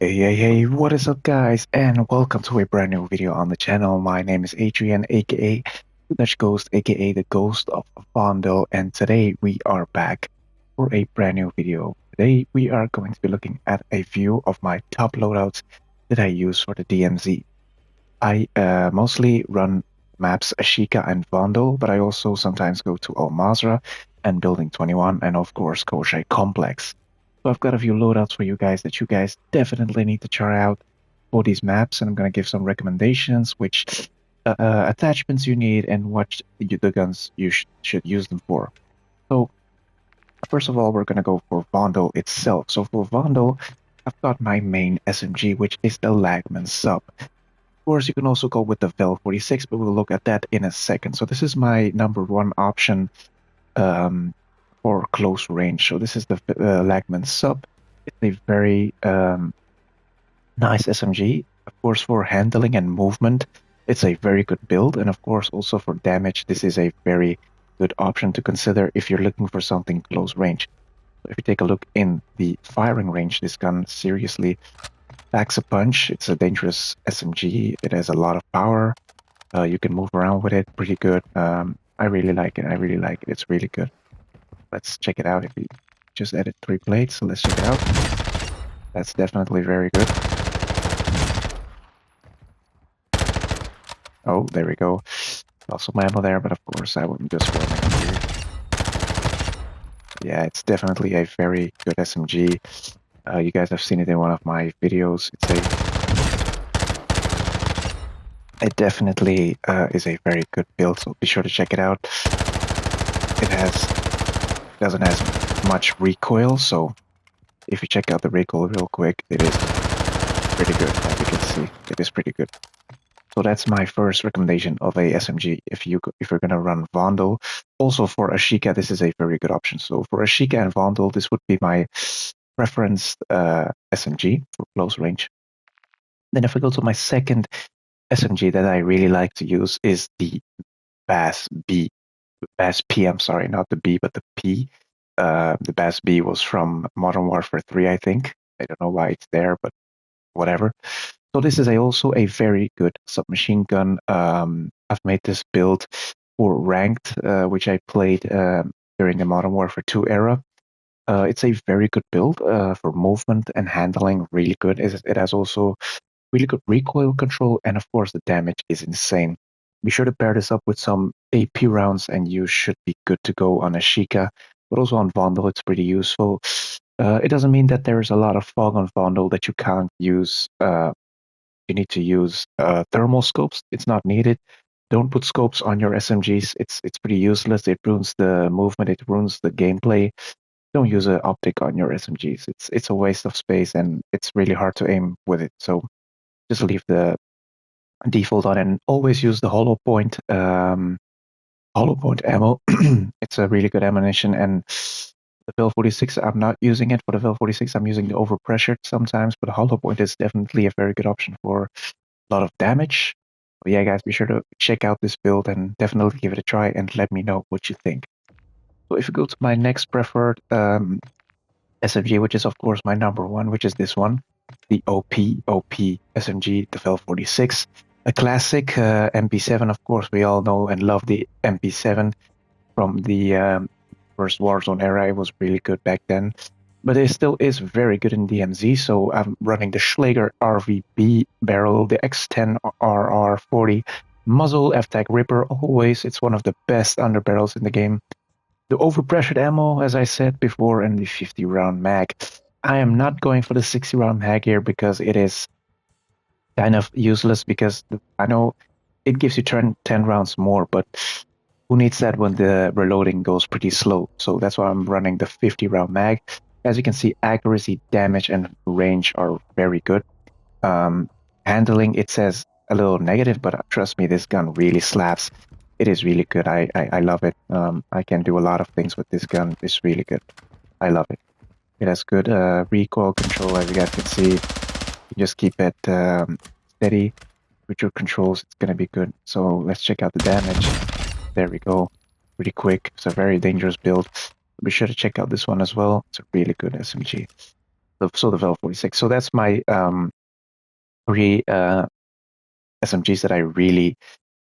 Hey, what is up, guys? And welcome to a brand new video on the channel. My name is Adrian, aka the Dutch Ghost, aka the Ghost of Vondel, and today we are back for a brand new video. Today we are going to be looking at a view of my top loadouts that I use for the DMZ. I mostly run maps Ashika and Vondel, but I also sometimes go to Al Mazrah and Building 21, and of course Koshai Complex. So I've got a few loadouts for you guys that you guys definitely need to try out for these maps, and I'm going to give some recommendations, which attachments you need, and what the guns you should use them for. So first of all, we're going to go for Vondel itself. So for Vondel, I've got my main SMG, which is the Lagman sub. Of course, you can also go with the Vel 46, but we'll look at that in a second. So this is my number one option for close range. So this is the Lagman sub. It's a very nice SMG. Of course, for handling and movement, it's a very good build. And of course, also for damage, this is a very good option to consider if you're looking for something close range. So if you take a look in the firing range, this gun seriously packs a punch. It's a dangerous SMG. It has a lot of power. You can move around with it pretty good. I really like it. It's really good. Let's check it out. If we just added 3 plates, so let's check it out. That's definitely very good. Oh, there we go. Also my ammo there, but of course I wouldn't just run it here. Yeah, it's definitely a very good SMG. You guys have seen it in one of my videos. It definitely is a very good build, so be sure to check it out. It doesn't have much recoil, so if you check out the recoil real quick, it is pretty good. As you can see, it is pretty good. So that's my first recommendation of a SMG if you're gonna run Vondel. Also for Ashika, this is a very good option. So for Ashika and Vondel, this would be my preference SMG for close range. Then if I go to my second SMG that I really like to use is the Bass B. Bass P, I'm sorry, not the B, but the P. The Bass B was from Modern Warfare 3, I think. I don't know why it's there, but whatever. So this is also a very good submachine gun. I've made this build for ranked, which I played during the Modern Warfare 2 era. It's a very good build for movement and handling, really good. It has also really good recoil control, and of course the damage is insane. Be sure to pair this up with some AP rounds and you should be good to go on Ashika, but also on Vondel it's pretty useful. It doesn't mean that there is a lot of fog on Vondel that you can't use. You need to use thermal scopes. It's not needed. Don't put scopes on your SMGs. It's pretty useless. It ruins the movement. It ruins the gameplay. Don't use an optic on your SMGs. It's a waste of space and it's really hard to aim with it. So just leave the default on and always use the hollow point ammo. It's a really good ammunition, and the Vel 46, I'm not using it for the Vel 46. I'm using the overpressured sometimes, but hollow point is definitely a very good option for a lot of damage. But yeah, guys, be sure to check out this build and definitely give it a try and let me know what you think. So if you go to my next preferred SMG, which is of course my number one, which is this one, the OP SMG, the Vel 46. A classic MP7, of course, we all know and love the MP7 from the first Warzone era. It was really good back then, but it still is very good in DMZ. So I'm running the Schlager RVB barrel, the X10 RR40 muzzle, F-Tag Ripper. Always, it's one of the best underbarrels in the game. The overpressured ammo, as I said before, and the 50 round mag. I am not going for the 60 round mag here because it is kind of useless, because I know it gives you 10 rounds more, but who needs that when the reloading goes pretty slow? So that's why I'm running the 50 round mag. As you can see, accuracy, damage, and range are very good. Handling, it says a little negative, but trust me, this gun really slaps. It is really good. I love it. I can do a lot of things with this gun. It's really good. I love it. It has good recoil control, as you guys can see. You just keep it steady with your controls. It's gonna be good. So let's check out the damage. There we go. Pretty quick. It's a very dangerous build. Be sure to check out this one as well. It's a really good SMG. So the Vel 46. So that's my three SMGs that I really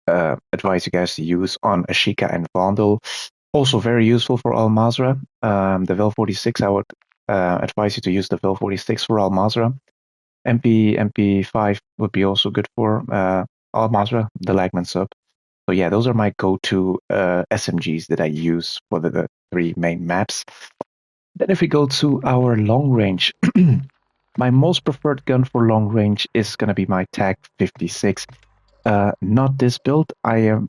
advise you guys to use on Ashika and Vandal. Also very useful for Al Mazrah. The Vel 46, I would advise you to use the Vel 46 for Al Mazrah. MP5 would be also good for Al Mazrah, the Lagman sub. So yeah, those are my go-to SMGs that I use for the three main maps. Then if we go to our long range, my most preferred gun for long range is going to be my TAC 56. Not this build. I ran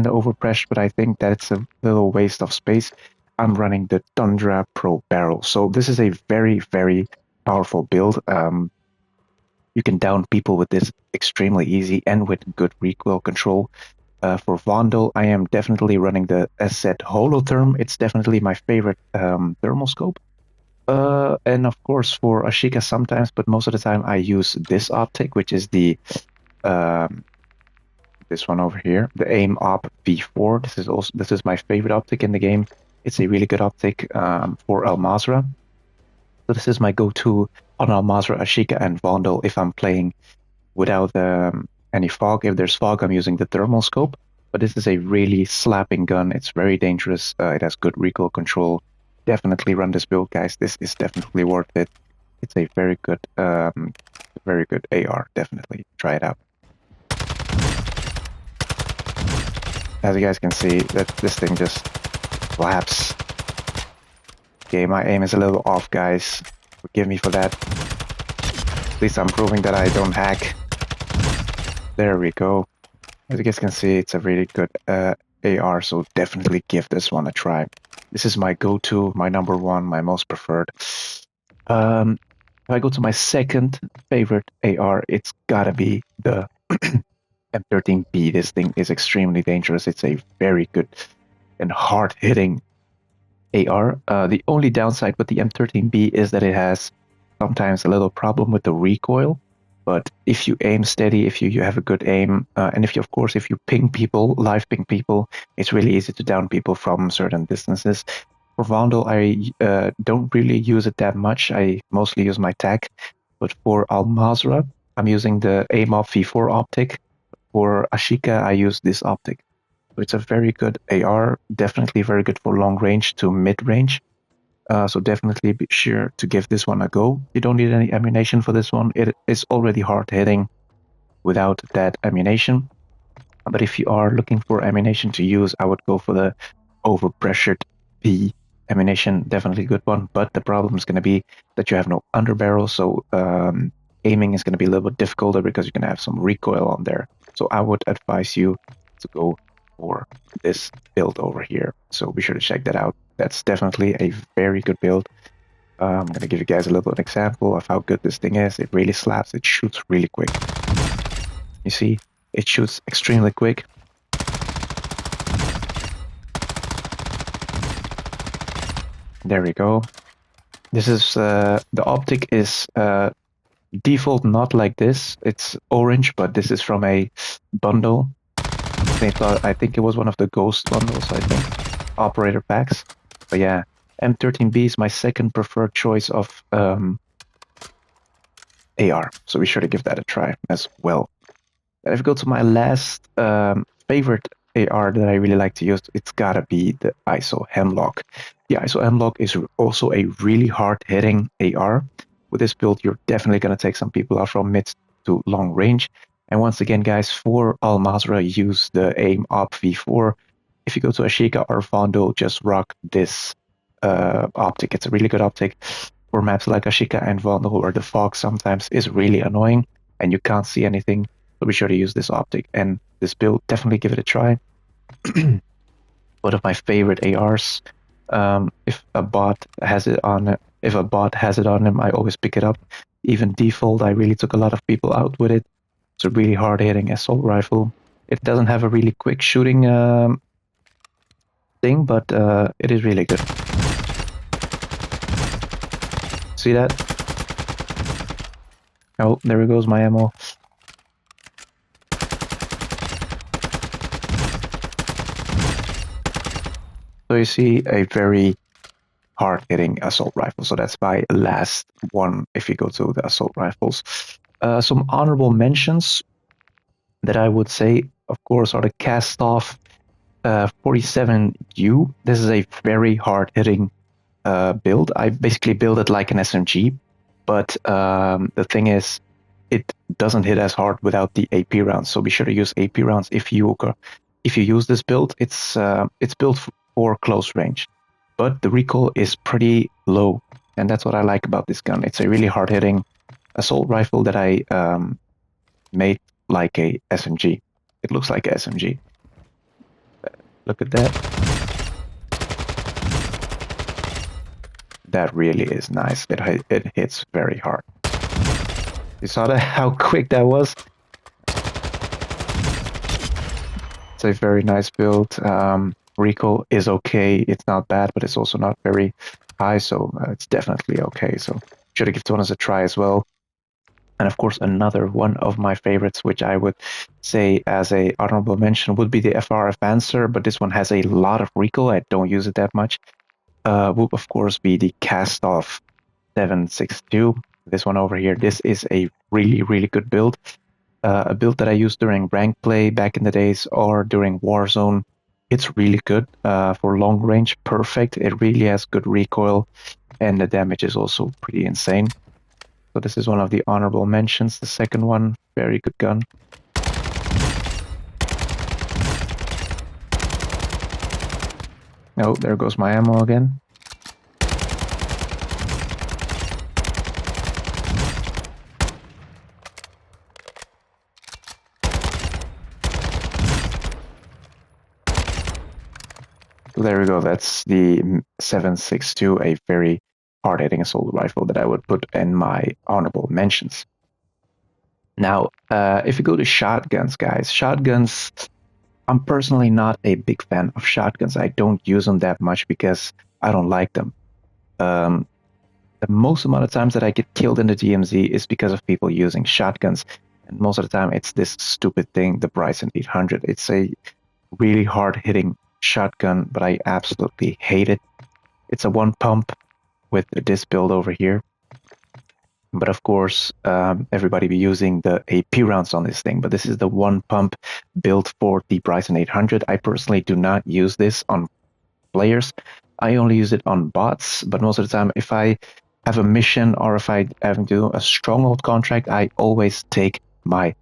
the overpressed, but I think that's a little waste of space. I'm running the Tundra Pro Barrel. So this is a very, very powerful build. You can down people with this extremely easy and with good recoil control. For Vandal, I am definitely running the SZ Holotherm. It's definitely my favorite thermal scope. And of course for Ashika sometimes, but most of the time I use this optic, which is the this one over here, the AIM Op V4. This is my favorite optic in the game. It's a really good optic for Al Mazrah. So this is my go-to on Al Mazrah, Ashika, and Vandal if I'm playing without any fog. If there's fog, I'm using the thermal scope. But this is a really slapping gun. It's very dangerous. It has good recoil control. Definitely run this build, guys. This is definitely worth it. It's a very good AR. Definitely try it out. As you guys can see, that this thing just slaps. Okay, my aim is a little off, guys. Forgive me for that. At least I'm proving that I don't hack. There we go. As you guys can see, it's a really good AR, so definitely give this one a try. This is my go-to, my number one, my most preferred. If I go to my second favorite AR, it's gotta be the M13B. This thing is extremely dangerous. It's a very good and hard-hitting AR. The only downside with the M13B is that it has sometimes a little problem with the recoil. But if you aim steady, if you have a good aim, and if you ping people, live ping people, it's really easy to down people from certain distances. For Vandal, I don't really use it that much. I mostly use my TAC. But for Al Mazrah, I'm using the AIM Op V4 optic. For Ashika, I use this optic. So it's a very good AR, definitely very good for long range to mid range. So definitely be sure to give this one a go. You don't need any ammunition for this one. It is already hard hitting without that ammunition. But if you are looking for ammunition to use, I would go for the overpressured P ammunition. Definitely a good one. But the problem is going to be that you have no underbarrel. So aiming is going to be a little bit difficult because you're going to have some recoil on there. So I would advise you to go for this build over here. So be sure to check that out. That's definitely a very good build. I'm going to give you guys a little example of how good this thing is. It really slaps. It shoots really quick. You see, it shoots extremely quick. There we go. This is the optic is default not like this. It's orange, but this is from a bundle. I think it was one of the ghost bundles, I think. Operator packs. But yeah, M13B is my second preferred choice of AR. So be sure to give that a try as well. And if we go to my last favorite AR that I really like to use, it's gotta be the ISO Hemlock. The ISO Hemlock is also a really hard-hitting AR. With this build, you're definitely gonna take some people out from mid to long range. And once again, guys, for Al Mazrah, use the AIM Op V4. If you go to Ashika or Vandal, just rock this optic. It's a really good optic for maps like Ashika and Vandal, where the fog sometimes is really annoying and you can't see anything. So be sure to use this optic. And this build, definitely give it a try. One of my favorite ARs. If a bot has it on him, I always pick it up. Even default, I really took a lot of people out with it. It's a really hard-hitting assault rifle. It doesn't have a really quick shooting thing, but it is really good. See that? Oh, there goes my ammo. So you see a very hard-hitting assault rifle. So that's my last one if you go to the assault rifles. Some honorable mentions that I would say, of course, are the cast-off 47U. This is a very hard-hitting build. I basically build it like an SMG, but the thing is, it doesn't hit as hard without the AP rounds. So be sure to use AP rounds if you use this build. It's built for close range, but the recoil is pretty low, and that's what I like about this gun. It's a really hard-hitting assault rifle that I made like a SMG. It looks like a SMG. Look at that. That really is nice. It hits very hard. You saw that? How quick that was? It's a very nice build. Recoil is okay. It's not bad, but it's also not very high, so it's definitely okay. So should give one as a try as well. And of course, another one of my favorites, which I would say as a honorable mention, would be the FR Advancer, but this one has a lot of recoil. I don't use it that much. Would of course be the cast-off 762. This one over here. This is a really, really good build. A build that I used during rank play back in the days or during Warzone. It's really good for long range. Perfect. It really has good recoil, and the damage is also pretty insane. So this is one of the honorable mentions. The second one, very good gun. Oh, there goes my ammo again. So there we go. That's the 762, a very hard-hitting assault rifle that I would put in my honorable mentions. Now, if you go to shotguns, guys, shotguns, I'm personally not a big fan of shotguns. I don't use them that much because I don't like them. The most amount of times that I get killed in the DMZ is because of people using shotguns. And most of the time, it's this stupid thing, the Bryson 800. It's a really hard-hitting shotgun, but I absolutely hate it. It's a one pump with this build over here. But of course, everybody be using the AP rounds on this thing. But this is the one pump built for the Bryson 800. I personally do not use this on players. I only use it on bots. But most of the time, if I have a mission or if I have to do a stronghold contract, I always take my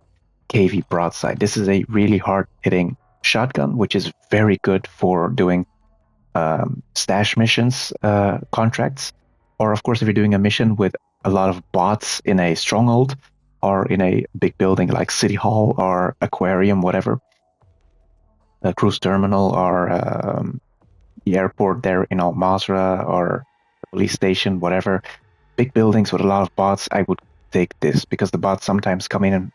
KV broadside. This is a really hard-hitting shotgun, which is very good for doing stash missions contracts, or of course if you're doing a mission with a lot of bots in a stronghold or in a big building like City Hall or Aquarium, whatever, a cruise terminal or the airport there in Al Mazrah or the police station, whatever, big buildings with a lot of bots, I would take this because the bots sometimes come in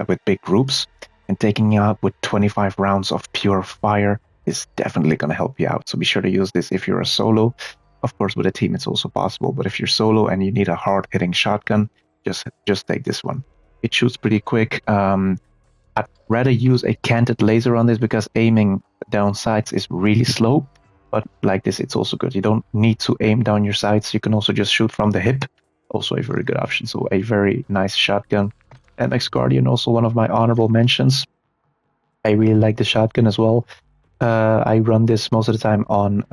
with big groups, and taking you out with 25 rounds of pure fire is definitely going to help you out. So be sure to use this if you're a solo. Of course, with a team, it's also possible. But if you're solo and you need a hard-hitting shotgun, just take this one. It shoots pretty quick. I'd rather use a canted laser on this because aiming down sights is really slow. But like this, it's also good. You don't need to aim down your sights. You can also just shoot from the hip. Also a very good option. So a very nice shotgun. MX Guardian, also one of my honorable mentions. I really like the shotgun as well. I run this most of the time on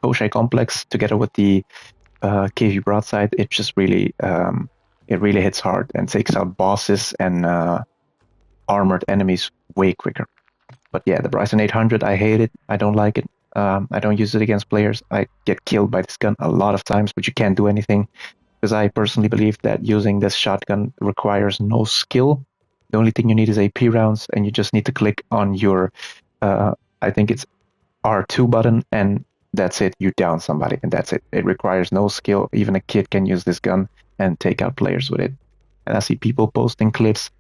Koshai Complex together with the KV broadside. It just really, it really hits hard and takes out bosses and armored enemies way quicker. But yeah, the Bryson 800, I hate it. I don't like it. I don't use it against players. I get killed by this gun a lot of times, but you can't do anything. Because I personally believe that using this shotgun requires no skill. The only thing you need is AP rounds, and you just need to click on your, I think it's R2 button, and that's it. You down somebody, and that's it. It requires no skill. Even a kid can use this gun and take out players with it. And I see people posting clips.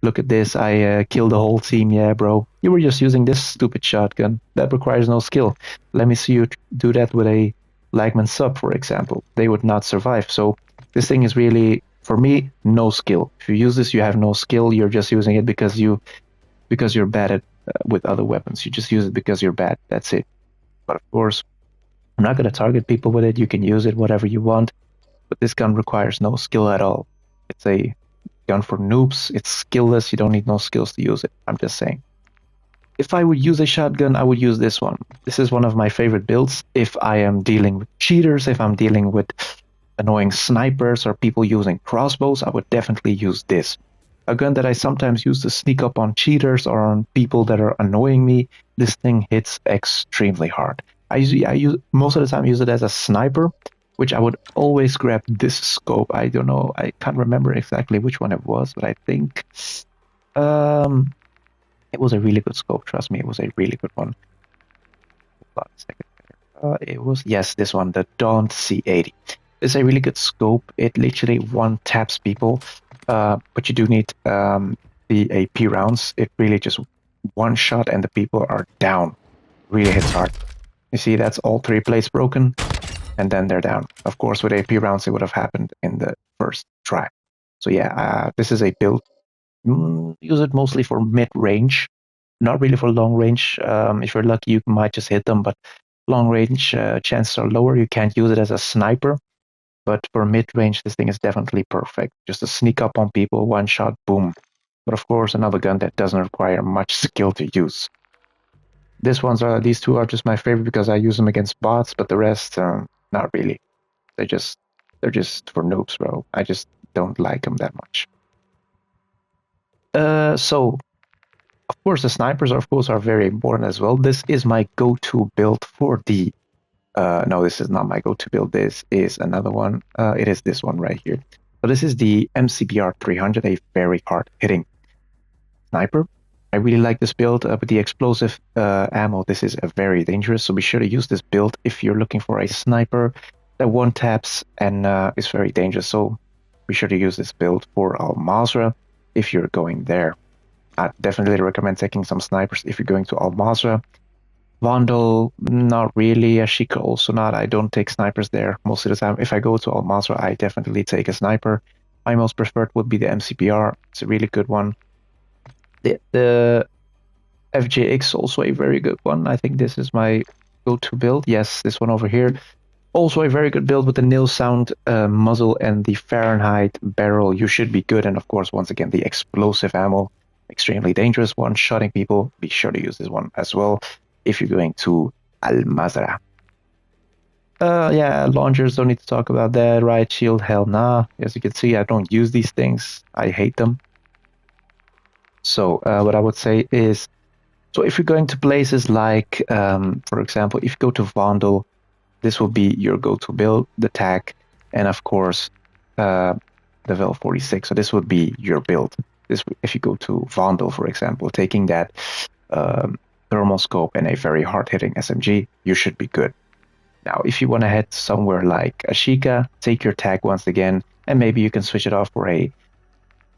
Look at this, I killed the whole team. Yeah, bro, you were just using this stupid shotgun. That requires no skill. Let me see you do that with a Lagman sub, for example. They would not survive. So this thing is really, for me, no skill. If you use this, you have no skill. You're just using it because you're bad at with other weapons. You just use it because you're bad. That's it. But of course, I'm not going to target people with it. You can use it whatever you want, but this gun requires no skill at all. It's a gun for noobs. It's skillless. You don't need no skills to use it. I'm just saying. If I would use a shotgun, I would use this one. This is one of my favorite builds. If I am dealing with cheaters, if I'm dealing with annoying snipers or people using crossbows, I would definitely use this. A gun that I sometimes use to sneak up on cheaters or on people that are annoying me. This thing hits extremely hard. I use most of the time use it as a sniper, which I would always grab this scope. I don't know, I can't remember exactly which one it was, but I think it was a really good scope. Trust me, it was a really good one. Hold on a second. It was, yes, this one, the Daunt C80. It's a really good scope. It literally one taps people, but you do need the AP rounds. It really just one shot and the people are down. Really hits hard. You see, that's all 3 plates broken, and then they're down. Of course, with AP rounds, it would have happened in the first try. So yeah, this is a build. Use it mostly for mid-range, not really for long range. If you're lucky, you might just hit them, but long range chances are lower. You can't use it as a sniper, but for mid-range, this thing is definitely perfect. Just to sneak up on people, one shot, boom. But of course, another gun that doesn't require much skill to use. These two are just my favorite because I use them against bots, but the rest, not really. They're just for noobs, bro. I just don't like them that much. So, of course, the snipers, of course, are very important as well. This is my go-to build for the... no, this is not my go-to build. This is another one. It is this one right here. So this is the MCBR 300, a very hard-hitting sniper. I really like this build, but the explosive ammo, this is very dangerous. So be sure to use this build if you're looking for a sniper that one taps and is very dangerous. So be sure to use this build for Al Mazrah if you're going there. I definitely recommend taking some snipers if you're going to Al Mazrah. Vandal, not really. Ashika also not. I don't take snipers there most of the time. If I go to Al Mazrah, I definitely take a sniper. My most preferred would be the MCBR. It's a really good one. The FJX, also a very good one. I think this is my go-to build. Yes, this one over here. Also a very good build with the nil sound muzzle and the Fahrenheit barrel. You should be good. And of course, once again, the explosive ammo. Extremely dangerous one. Shotting people. Be sure to use this one as well if you're going to Al Mazrah. Yeah, launchers, don't need to talk about that. Riot shield, hell nah. As you can see, I don't use these things. I hate them. So what I would say is, so if you're going to places like, for example, if you go to Vandal, this will be your go-to build, the TAC, and of course, the Vel 46. So this would be your build. If you go to Vandal, for example, taking that thermal scope and a very hard-hitting SMG, you should be good. Now, if you want to head somewhere like Ashika, take your TAC once again, and maybe you can switch it off for a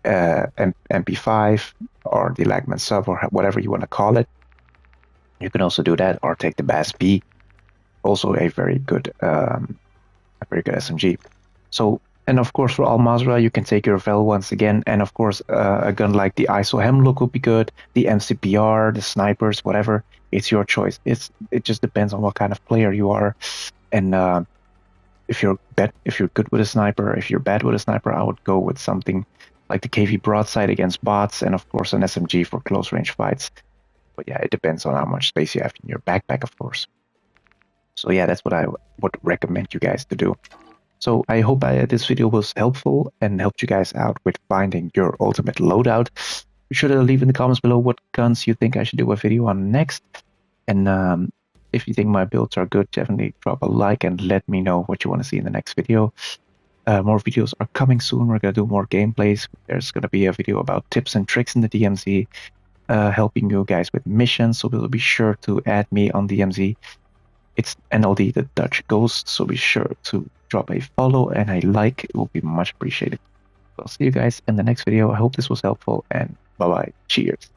MP5 or the Lagman sub or whatever you want to call it. You can also do that, or take the Bass B, also a very good SMG. So, and of course for Al Mazrah, you can take your Vel once again, and of course a gun like the ISO Hemlock would be good, the MCBR, the snipers, whatever. It's your choice. It just depends on what kind of player you are, and if you're good with a sniper, if you're bad with a sniper, I would go with something like the KV broadside against bots, and of course an SMG for close range fights. But yeah, it depends on how much space you have in your backpack, of course. So yeah, that's what I would recommend you guys to do. So I hope this video was helpful and helped you guys out with finding your ultimate loadout. Be sure to leave in the comments below what guns you think I should do a video on next. And if you think my builds are good, definitely drop a like and let me know what you want to see in the next video. More videos are coming soon. We're going to do more gameplays. There's going to be a video about tips and tricks in the DMZ, helping you guys with missions. So be sure to add me on DMZ. It's NLD, the Dutch Ghost. So be sure to drop a follow and a like. It will be much appreciated. So I'll see you guys in the next video. I hope this was helpful, and bye-bye. Cheers.